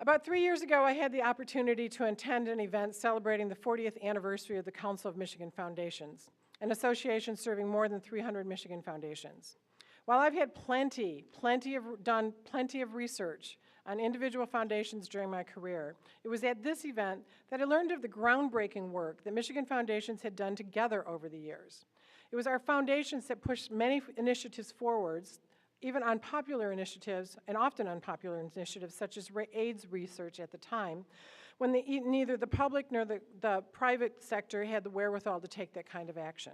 About 3 years ago, I had the opportunity to attend an event celebrating the 40th anniversary of the Council of Michigan Foundations, an association serving more than 300 Michigan foundations. While I've had done plenty of research on individual foundations during my career, it was at this event that I learned of the groundbreaking work that Michigan foundations had done together over the years. It was our foundations that pushed many initiatives forwards, even unpopular initiatives, and often unpopular initiatives, such as AIDS research at the time, when neither the public nor the private sector had the wherewithal to take that kind of action.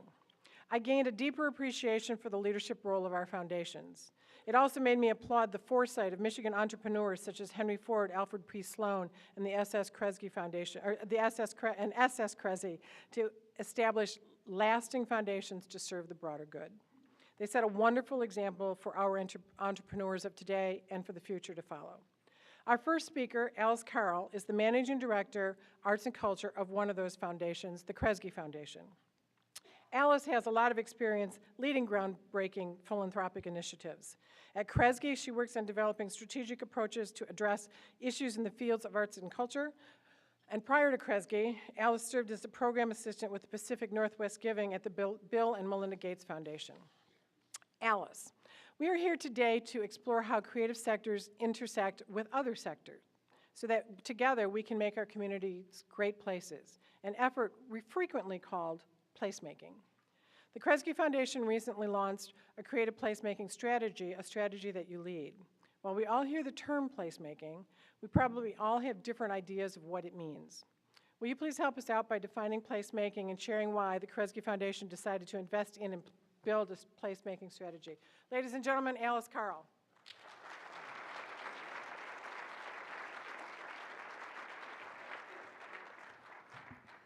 I gained a deeper appreciation for the leadership role of our foundations. It also made me applaud the foresight of Michigan entrepreneurs such as Henry Ford, Alfred P. Sloan, and the SS Kresge Foundation, or the SS Kresge, to establish lasting foundations to serve the broader good. They set a wonderful example for our entrepreneurs of today and for the future to follow. Our first speaker, Carle, is the Managing Director, Arts and Culture of one of those foundations, the Kresge Foundation. Alice has a lot of experience leading groundbreaking philanthropic initiatives. At Kresge, she works on developing strategic approaches to address issues in the fields of arts and culture. And prior to Kresge, Alice served as a program assistant with the Pacific Northwest Giving at the Bill and Melinda Gates Foundation. Alice, we are here today to explore how creative sectors intersect with other sectors so that together we can make our communities great places, an effort we frequently called placemaking. The Kresge Foundation recently launched a creative placemaking strategy, a strategy that you lead. While we all hear the term placemaking, we probably all have different ideas of what it means. Will you please help us out by defining placemaking and sharing why the Kresge Foundation decided to invest in and build a placemaking strategy? Ladies and gentlemen, Carle.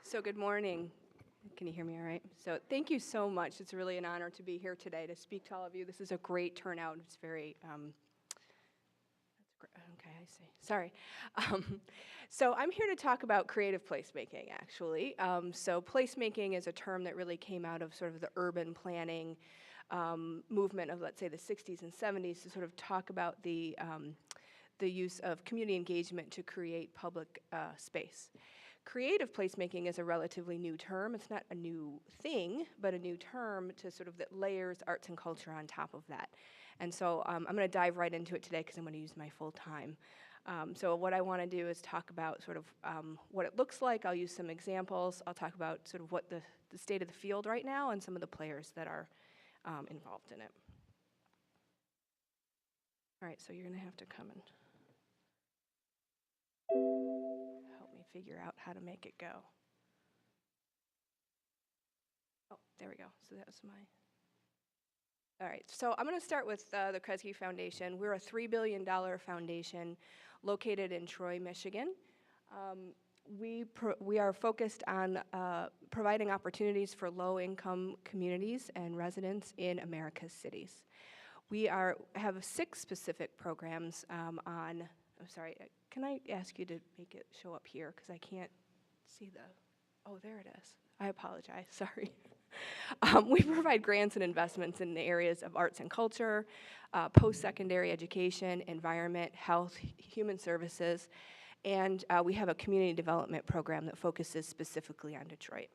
So good morning. Can you hear me all right? So thank you so much. It's really an honor to be here today to speak to all of you. This is a great turnout. It's very, okay, I see. Sorry. So I'm here to talk about creative placemaking, actually. So placemaking is a term that really came out of sort of the urban planning movement of, let's say, the 60s and 70s to sort of talk about the use of community engagement to create public space. Creative placemaking is a relatively new term. It's not a new thing, but a new term to sort of that layers arts and culture on top of that. And so I'm going to dive right into it today because I'm going to use my full time. So what I want to do is talk about sort of what it looks like. I'll use some examples. I'll talk about sort of what the state of the field right now and some of the players that are involved in it. All right, so you're going to have to come and figure out how to make it go. Oh, there we go. So that was all right, so I'm going to start with the Kresge Foundation. We're a $3 billion foundation located in Troy, Michigan. We are focused on providing opportunities for low-income communities and residents in America's cities. We have 6 specific programs I'm sorry, can I ask you to make it show up here because I can't see oh, there it is. I apologize, sorry. We provide grants and investments in the areas of arts and culture, post-secondary education, environment, health, human services, and we have a community development program that focuses specifically on Detroit.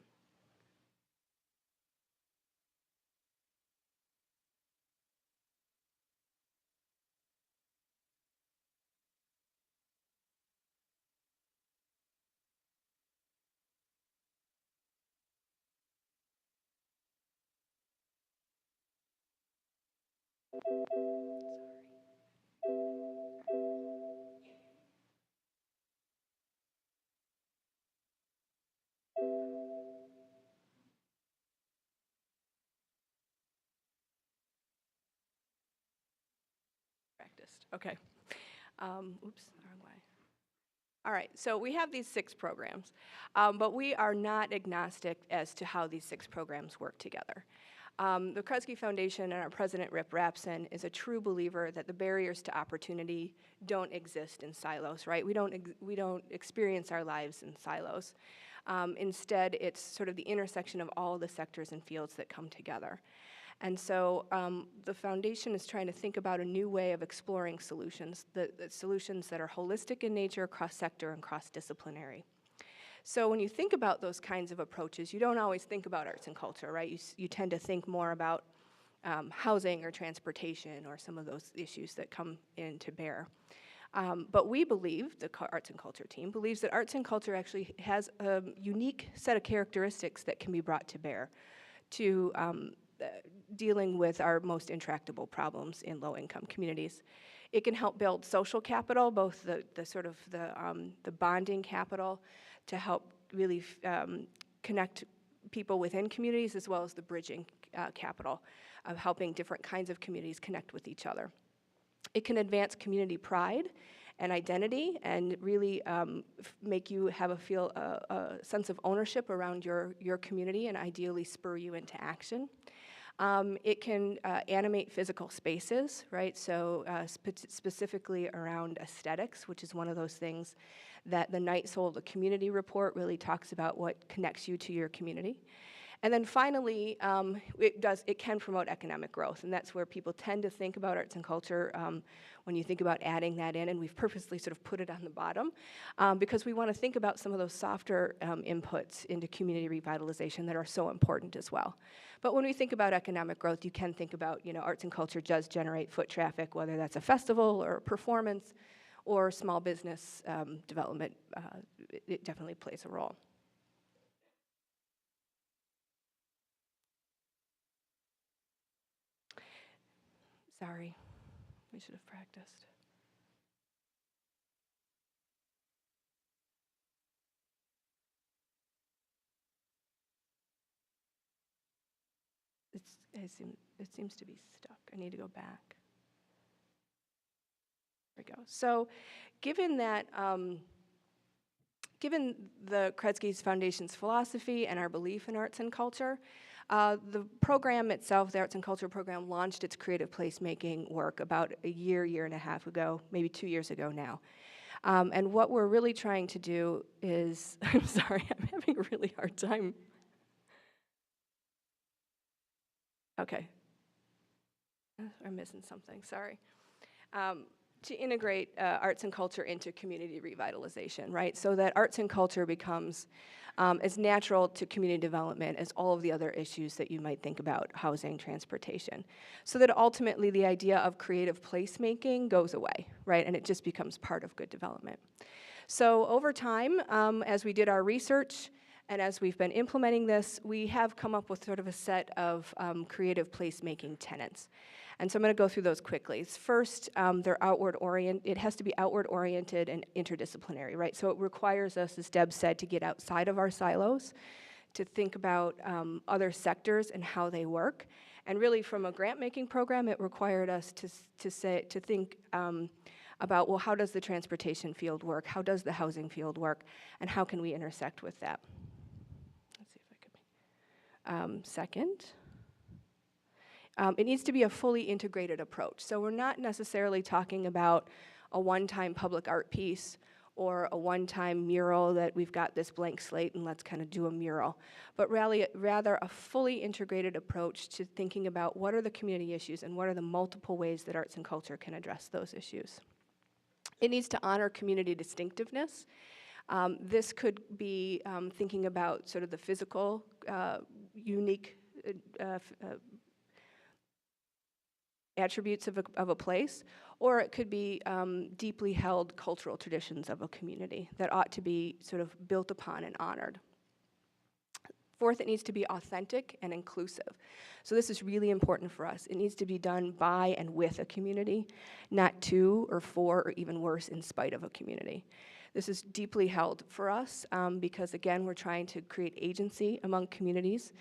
Okay. Oops, wrong way. All right, so we have these 6 programs, but we are not agnostic as to how these 6 programs work together. The Kresge Foundation and our president, Rip Rapson, is a true believer that the barriers to opportunity don't exist in silos, right? We don't experience our lives in silos. Instead, it's sort of the intersection of all the sectors and fields that come together. And so the foundation is trying to think about a new way of exploring solutions, the solutions that are holistic in nature, cross-sector, and cross-disciplinary. So when you think about those kinds of approaches, you don't always think about arts and culture, right? You tend to think more about housing or transportation or some of those issues that come in to bear. But we believe, the arts and culture team believes that arts and culture actually has a unique set of characteristics that can be brought to bear to dealing with our most intractable problems in low-income communities. It can help build social capital, both the bonding capital to help really connect people within communities, as well as the bridging capital of helping different kinds of communities connect with each other. It can advance community pride and identity and really make you have a sense of ownership around your community and ideally spur you into action. It can animate physical spaces, right? So specifically around aesthetics, which is one of those things that the Night Soul of the Community report really talks about, what connects you to your community. And then finally, it can promote economic growth, and that's where people tend to think about arts and culture when you think about adding that in, and we've purposely sort of put it on the bottom because we want to think about some of those softer inputs into community revitalization that are so important as well. But when we think about economic growth, you can think about, arts and culture does generate foot traffic, whether that's a festival or a performance or small business development. It definitely plays a role. Sorry, we should have practiced. It seems to be stuck. I need to go back. There we go. So given that, given the Kresge's Foundation's philosophy and our belief in arts and culture, the program itself, the Arts and Culture program, launched its creative placemaking work about a year and a half ago, maybe 2 years ago now. And what we're really trying to do is, I'm sorry, I'm having a really hard time. Okay. I'm missing something, sorry. To integrate arts and culture into community revitalization, right? So that arts and culture becomes as natural to community development as all of the other issues that you might think about, housing, transportation. So that ultimately the idea of creative placemaking goes away, right? And it just becomes part of good development. So over time, as we did our research, and as we've been implementing this, we have come up with sort of a set of creative placemaking tenets. And so I'm going to go through those quickly. First, they're it has to be outward-oriented and interdisciplinary, right? So it requires us, as Deb said, to get outside of our silos, to think about other sectors and how they work. And really, from a grant-making program, it required us to think about, well, how does the transportation field work? How does the housing field work? And how can we intersect with that? Let's see if I can. Second. It needs to be a fully integrated approach. So we're not necessarily talking about a one-time public art piece or a one-time mural that we've got this blank slate and let's kind of do a mural, but rather a fully integrated approach to thinking about what are the community issues and what are the multiple ways that arts and culture can address those issues. It needs to honor community distinctiveness. This could be thinking about sort of the physical, unique attributes of a place, or it could be deeply held cultural traditions of a community that ought to be sort of built upon and honored. Fourth, it needs to be authentic and inclusive. So this is really important for us. It needs to be done by and with a community, not to or for or even worse, in spite of a community. This is deeply held for us because, again, we're trying to create agency among communities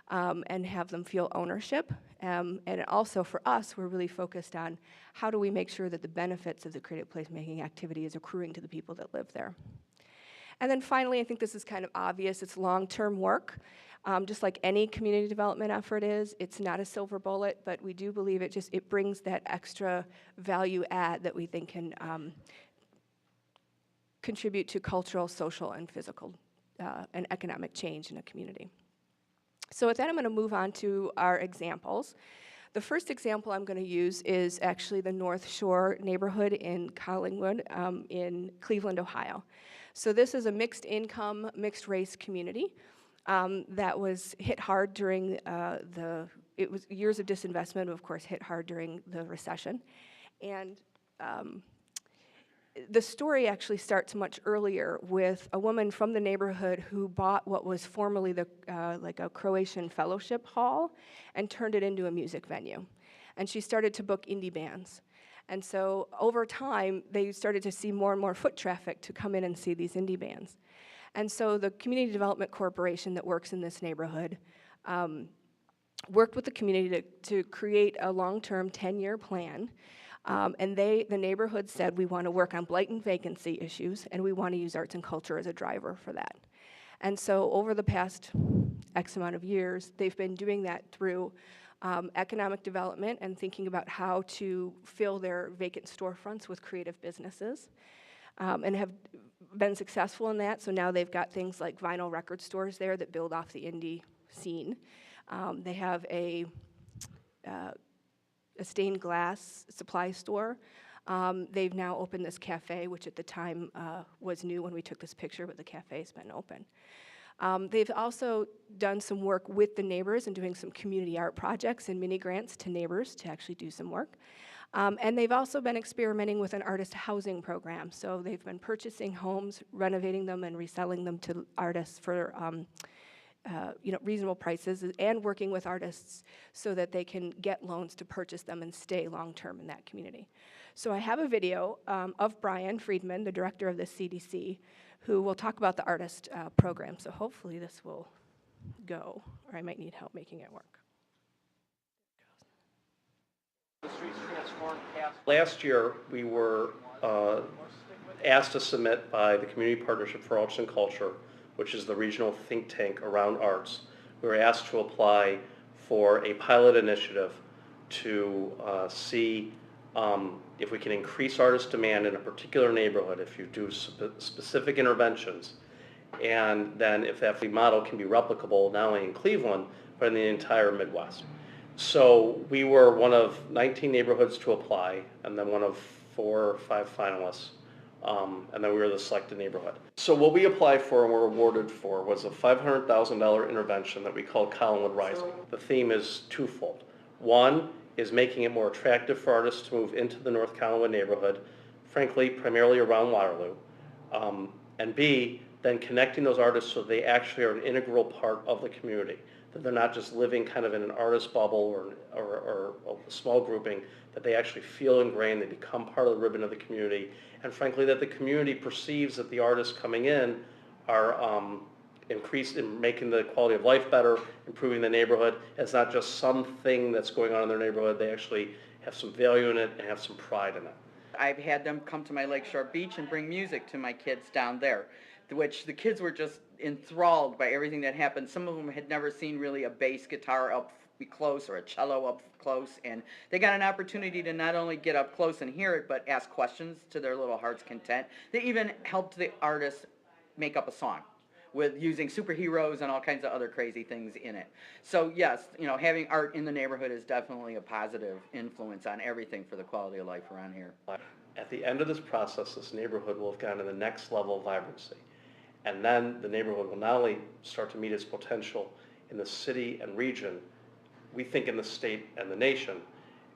and have them feel ownership. And also for us, we're really focused on how do we make sure that the benefits of the creative placemaking activity is accruing to the people that live there. And then finally, I think this is kind of obvious, it's long-term work. Just like any community development effort is, it's not a silver bullet, but we do believe it brings that extra value add that we think can contribute to cultural, social, and physical and economic change in a community. So with that, I'm going to move on to our examples. The first example I'm going to use is actually the North Shore neighborhood in Collingwood in Cleveland, Ohio. So this is a mixed income, mixed race community that was hit hard during it was years of disinvestment, of course, hit hard during the recession. And the story actually starts much earlier with a woman from the neighborhood who bought what was formerly like a Croatian fellowship hall and turned it into a music venue. And she started to book indie bands. And so over time, they started to see more and more foot traffic to come in and see these indie bands. And so the Community Development Corporation that works in this neighborhood worked with the community to create a long-term 10-year plan. And the neighborhood said, we want to work on blight and vacancy issues, and we want to use arts and culture as a driver for that. And so over the past X amount of years, they've been doing that through economic development and thinking about how to fill their vacant storefronts with creative businesses, and have been successful in that. So now they've got things like vinyl record stores there that build off the indie scene. They have a stained glass supply store. They've now opened this cafe, which at the time was new when we took this picture, but the cafe's been open. They've also done some work with the neighbors and doing some community art projects and mini grants to neighbors to actually do some work. And they've also been experimenting with an artist housing program. So they've been purchasing homes, renovating them, and reselling them to artists for reasonable prices, and working with artists so that they can get loans to purchase them and stay long-term in that community. So I have a video of Brian Friedman, the director of the CDC, who will talk about the artist program. So hopefully this will go, or I might need help making it work. Last year, we were asked to submit by the Community Partnership for Arts and Culture, which is the regional think tank around arts. We were asked to apply for a pilot initiative to see if we can increase artist demand in a particular neighborhood if you do specific interventions, and then if that model can be replicable not only in Cleveland, but in the entire Midwest. So we were one of 19 neighborhoods to apply, and then one of 4 or 5 finalists. And then we were the selected neighborhood. So what we applied for and were awarded for was a $500,000 intervention that we call Collingwood Rising. The theme is twofold. One is making it more attractive for artists to move into the North Collingwood neighborhood, frankly, primarily around Waterloo. And B, then connecting those artists so they actually are an integral part of the community, that they're not just living kind of in an artist bubble or a small grouping, that they actually feel ingrained, they become part of the ribbon of the community, and frankly that the community perceives that the artists coming in are increased in making the quality of life better, improving the neighborhood. It's not just something that's going on in their neighborhood, they actually have some value in it and have some pride in it. I've had them come to my Lakeshore Beach and bring music to my kids down there, which the kids were just enthralled by everything that happened. Some of them had never seen really a bass guitar up close or a cello up close, and they got an opportunity to not only get up close and hear it, but ask questions to their little heart's content. They even helped the artists make up a song with using superheroes and all kinds of other crazy things in it. So yes, having art in the neighborhood is definitely a positive influence on everything for the quality of life around here. At the end of this process, this neighborhood will have gone to the next level of vibrancy. And then the neighborhood will not only start to meet its potential in the city and region, we think in the state and the nation,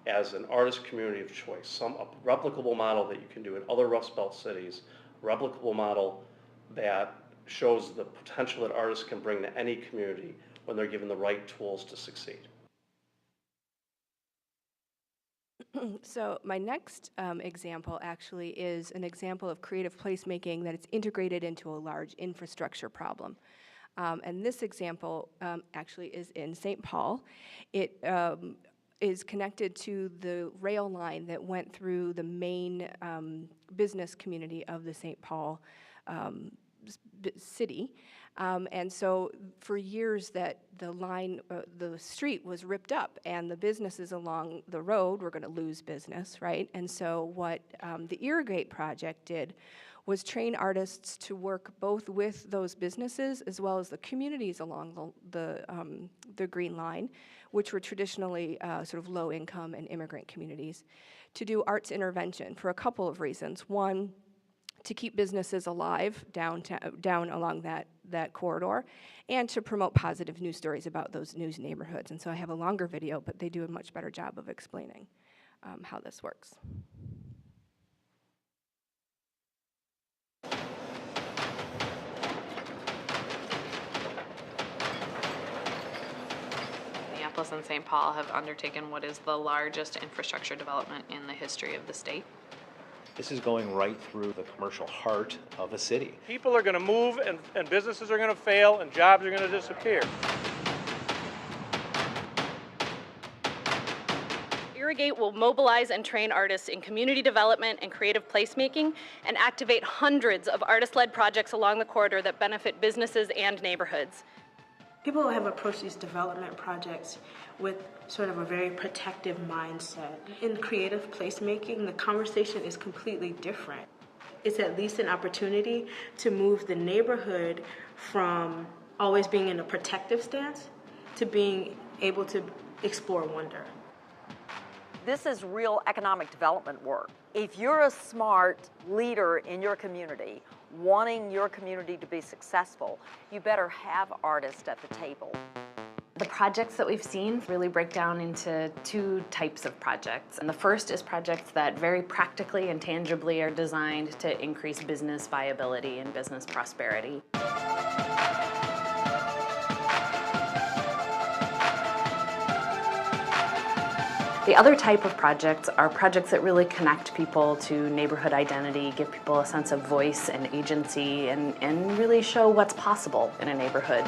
as an artist community of choice, a replicable model that you can do in other Rust Belt cities, a replicable model that shows the potential that artists can bring to any community when they're given the right tools to succeed. So my next example actually is an example of creative placemaking that it's integrated into a large infrastructure problem. And this example actually is in St. Paul. It is connected to the rail line that went through the main business community of the St. Paul city. And so for years that the street was ripped up and the businesses along the road were going to lose business, right? And so what the Irrigate project did was train artists to work both with those businesses as well as the communities along the Green Line, which were traditionally sort of low-income and immigrant communities, to do arts intervention for a couple of reasons. One, to keep businesses alive down along that corridor, and to promote positive news stories about those news neighborhoods. And so I have a longer video, but they do a much better job of explaining how this works. Minneapolis and St. Paul have undertaken what is the largest infrastructure development in the history of the state. This is going right through the commercial heart of a city. People are going to move and businesses are going to fail and jobs are going to disappear. Irrigate will mobilize and train artists in community development and creative placemaking and activate hundreds of artist-led projects along the corridor that benefit businesses and neighborhoods. People have approached these development projects with sort of a very protective mindset. In creative placemaking, the conversation is completely different. It's at least an opportunity to move the neighborhood from always being in a protective stance to being able to explore wonder. This is real economic development work. If you're a smart leader in your community, wanting your community to be successful, you better have artists at the table. The projects that we've seen really break down into two types of projects. And the first is projects that very practically and tangibly are designed to increase business viability and business prosperity. The other type of projects are projects that really connect people to neighborhood identity, give people a sense of voice and agency, and really show what's possible in a neighborhood.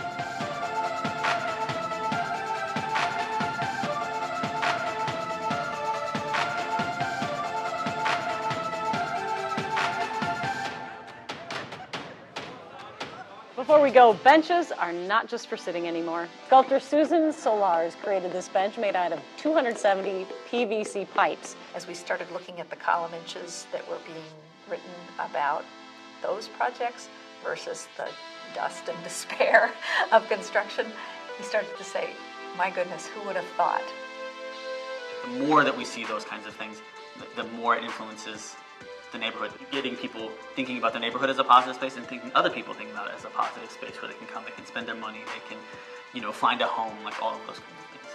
Before we go, benches are not just for sitting anymore. Sculptor Susan Solars created this bench made out of 270 PVC pipes. As we started looking at the column inches that were being written about those projects versus the dust and despair of construction, we started to say, my goodness, who would have thought? The more that we see those kinds of things, the more it influences the neighborhood, getting people thinking about the neighborhood as a positive space and thinking other people thinking about it as a positive space where they can come, they can spend their money, they can, you know, find a home, like all of those kinds of things.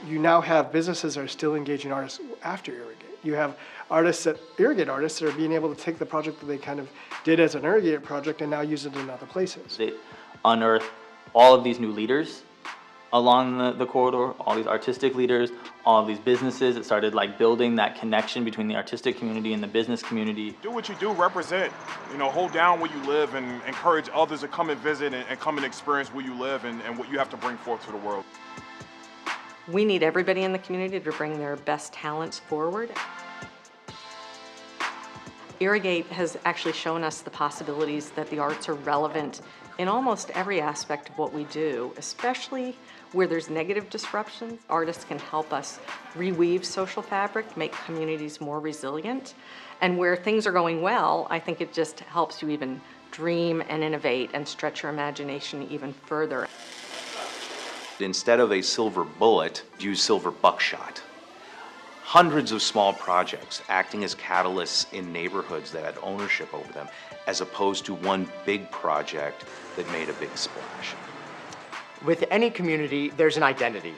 You now have businesses that are still engaging artists after Irrigate. You have artists that Irrigate artists that are being able to take the project that they kind of did as an Irrigate project and now use it in other places. They unearthed all of these new leaders along the corridor, all these artistic leaders, all of these businesses. It started like building that connection between the artistic community and the business community. Do what you do, represent, you know, hold down where you live and encourage others to come and visit and come and experience where you live and what you have to bring forth to the world. We need everybody in the community to bring their best talents forward. Irrigate has actually shown us the possibilities that the arts are relevant in almost every aspect of what we do, especially where there's negative disruptions. Artists can help us reweave social fabric, make communities more resilient. And where things are going well, I think it just helps you even dream and innovate and stretch your imagination even further. Instead of a silver bullet, use silver buckshot. Hundreds of small projects acting as catalysts in neighborhoods that had ownership over them, as opposed to one big project that made a big splash. With any community, there's an identity.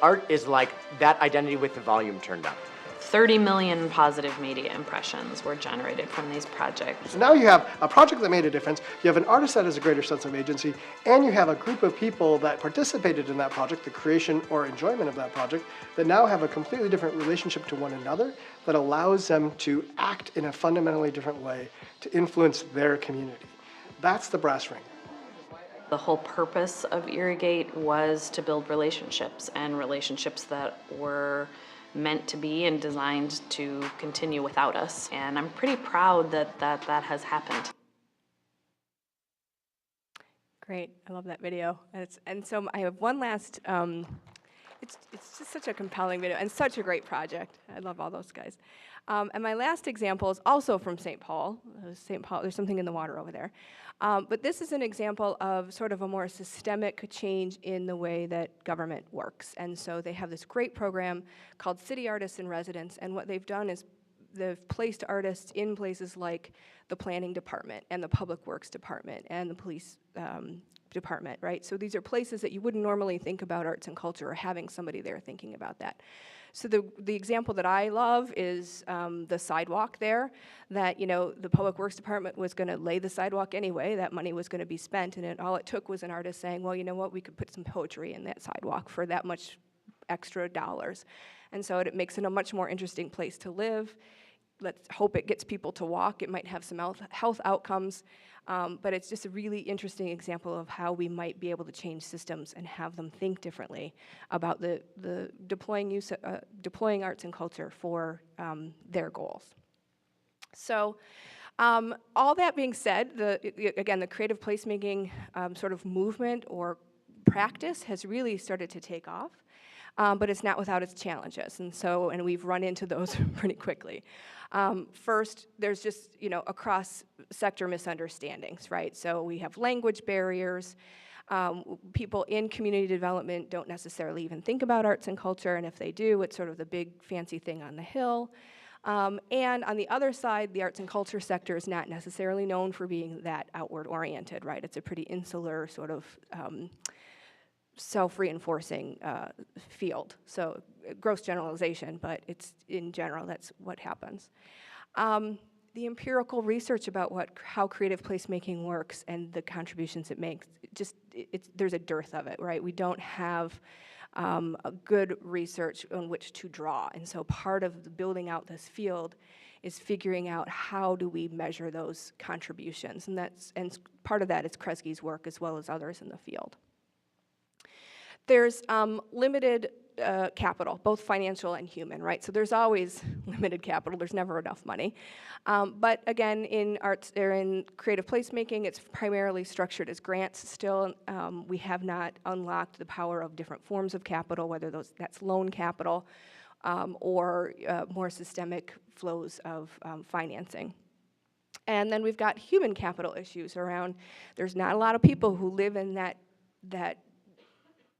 Art is like that identity with the volume turned up. 30 million positive media impressions were generated from these projects. So now you have a project that made a difference, you have an artist that has a greater sense of agency, and you have a group of people that participated in that project, the creation or enjoyment of that project, that now have a completely different relationship to one another that allows them to act in a fundamentally different way to influence their community. That's the brass ring. The whole purpose of Irrigate was to build relationships, and relationships that were meant to be and designed to continue without us. And I'm pretty proud that that has happened. Great, I love that video. And so I have one last, it's just such a compelling video and such a great project. I love all those guys. And my last example is also from St. Paul. St. Paul, there's something in the water over there. But this is an example of sort of a more systemic change in the way that government works. And so they have this great program called City Artists in Residence, and what they've done is they've placed artists in places like the planning department and the public works department and the police department, right? So these are places that you wouldn't normally think about arts and culture or having somebody there thinking about that. So the example that I love is the sidewalk there, that, you know, the public works department was gonna lay the sidewalk anyway, that money was gonna be spent, and all it took was an artist saying, well, you know what, we could put some poetry in that sidewalk for that much extra dollars. And so it makes it a much more interesting place to live. Let's hope it gets people to walk. It might have some health outcomes, but it's just a really interesting example of how we might be able to change systems and have them think differently about the deploying arts and culture for their goals. So all that being said, again, the creative placemaking sort of movement or practice has really started to take off. But it's not without its challenges, and we've run into those pretty quickly. First, there's just, you know, across sector misunderstandings, right? So we have language barriers. People in community development don't necessarily even think about arts and culture, and if they do, it's sort of the big fancy thing on the hill. And on the other side, the arts and culture sector is not necessarily known for being that outward oriented, right? It's a pretty insular sort of self-reinforcing field. So gross generalization, but it's in general, that's what happens. The empirical research about how creative placemaking works and the contributions it makes, there's a dearth of it, right? We don't have a good research on which to draw. And so part of building out this field is figuring out how do we measure those contributions. And part of that is Kresge's work as well as others in the field. There's limited capital, both financial and human, right? So there's always limited capital. There's never enough money. But again, in arts or in creative placemaking, it's primarily structured as grants still. We have not unlocked the power of different forms of capital, whether that's loan capital or more systemic flows of financing. And then we've got human capital issues around, there's not a lot of people who live in that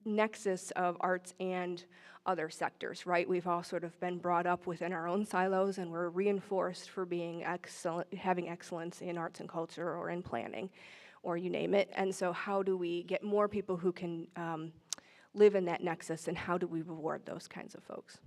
nexus of arts and other sectors, right? We've all sort of been brought up within our own silos, and we're reinforced for being excellent, having excellence in arts and culture or in planning, or you name it. And so how do we get more people who can live in that nexus, and how do we reward those kinds of folks?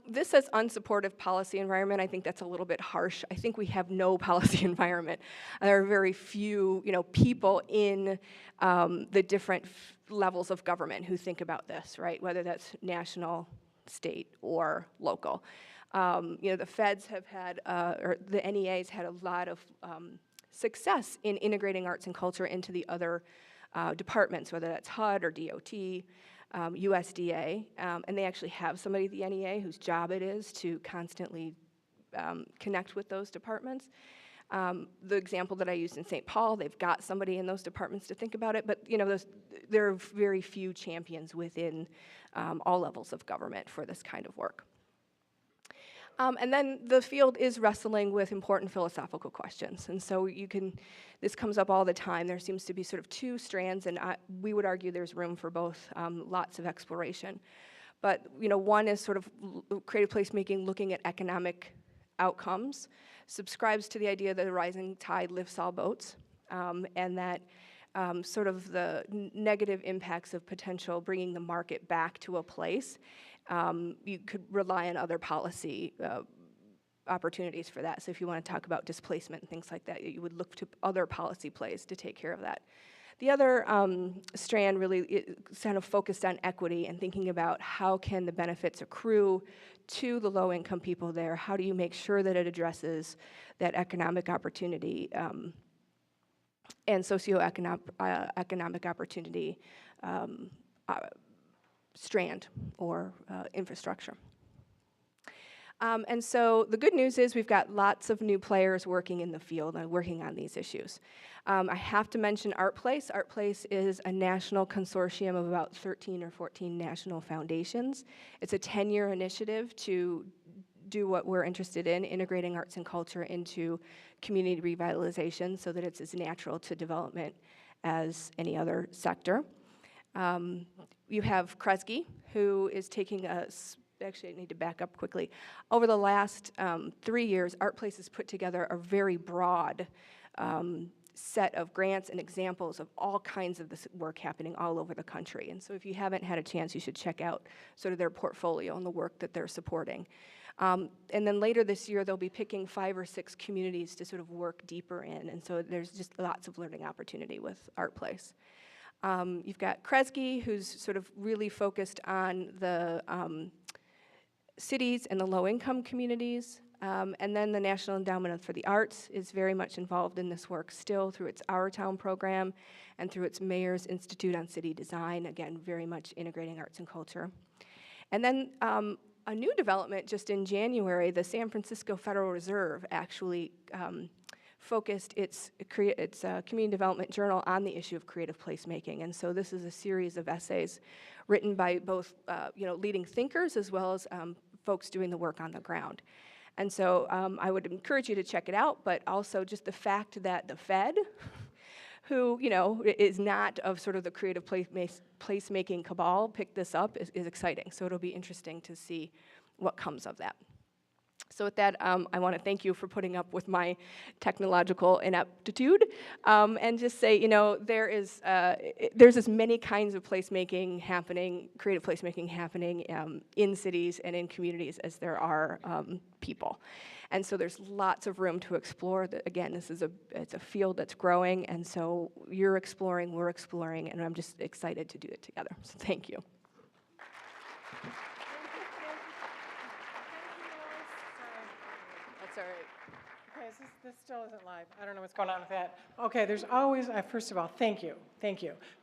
This says unsupportive policy environment. I think that's a little bit harsh. I think we have no policy environment. There are very few, people in the different levels of government who think about this, right? Whether that's national, state, or local. The feds have had, or the NEA's had a lot of success in integrating arts and culture into the other departments, whether that's HUD or DOT. USDA, and they actually have somebody at the NEA whose job it is to constantly connect with those departments. The example that I used in St. Paul, they've got somebody in those departments to think about it, but there are very few champions within all levels of government for this kind of work. And then the field is wrestling with important philosophical questions. And so this comes up all the time. There seems to be sort of two strands, and we would argue there's room for both, lots of exploration. But, one is sort of creative placemaking looking at economic outcomes, subscribes to the idea that a rising tide lifts all boats, and that sort of the negative impacts of potential bringing the market back to a place. You could rely on other policy opportunities for that. So if you want to talk about displacement and things like that, you would look to other policy plays to take care of that. The other strand really is kind of focused on equity and thinking about how can the benefits accrue to the low-income people there. How do you make sure that it addresses that economic opportunity and socioeconomic opportunity strand or infrastructure. And so the good news is we've got lots of new players working in the field and working on these issues. I have to mention ArtPlace. ArtPlace is a national consortium of about 13 or 14 national foundations. It's a 10-year initiative to do what we're interested in, integrating arts and culture into community revitalization so that it's as natural to development as any other sector. You have Kresge, who is taking actually, I need to back up quickly. Over the last 3 years, ArtPlace has put together a very broad set of grants and examples of all kinds of this work happening all over the country. And so if you haven't had a chance, you should check out sort of their portfolio and the work that they're supporting. And then later this year, they'll be picking 5 or 6 communities to sort of work deeper in. And so there's just lots of learning opportunity with ArtPlace. You've got Kresge, who's sort of really focused on the cities and the low-income communities. And then the National Endowment for the Arts is very much involved in this work still through its Our Town program and through its Mayor's Institute on City Design, again, very much integrating arts and culture. And then a new development just in January, the San Francisco Federal Reserve actually focused its community development journal on the issue of creative placemaking. And so this is a series of essays written by both leading thinkers as well as folks doing the work on the ground. And so I would encourage you to check it out, but also just the fact that the Fed, who is not of sort of the creative placemaking cabal, picked this up is exciting. So it'll be interesting to see what comes of that. So with that, I want to thank you for putting up with my technological ineptitude, and just say, there's as many kinds of placemaking happening, creative placemaking happening in cities and in communities as there are people. And so there's lots of room to explore. Again, it's a field that's growing, and so you're exploring, we're exploring, and I'm just excited to do it together. So thank you. That's all right. Okay, this still isn't live. I don't know what's going on with that. Okay, there's always, first of all, thank you.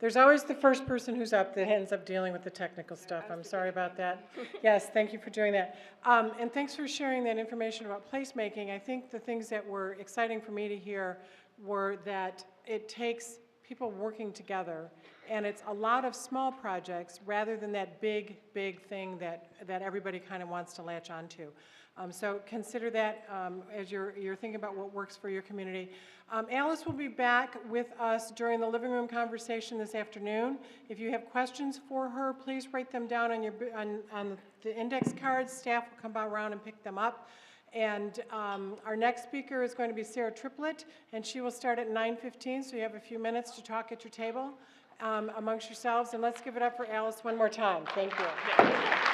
There's always the first person who's up that ends up dealing with the technical stuff. I'm sorry about that. Yes, thank you for doing that. And thanks for sharing that information about placemaking. I think the things that were exciting for me to hear were that it takes people working together, and it's a lot of small projects rather than that big thing that everybody kind of wants to latch onto. So consider that as you're thinking about what works for your community. Alice will be back with us during the living room conversation this afternoon. If you have questions for her, please write them down on the index cards. Staff will come around and pick them up. And our next speaker is going to be Sarah Triplett, and she will start at 9:15, so you have a few minutes to talk at your table amongst yourselves. And let's give it up for Alice one more time. Thank you.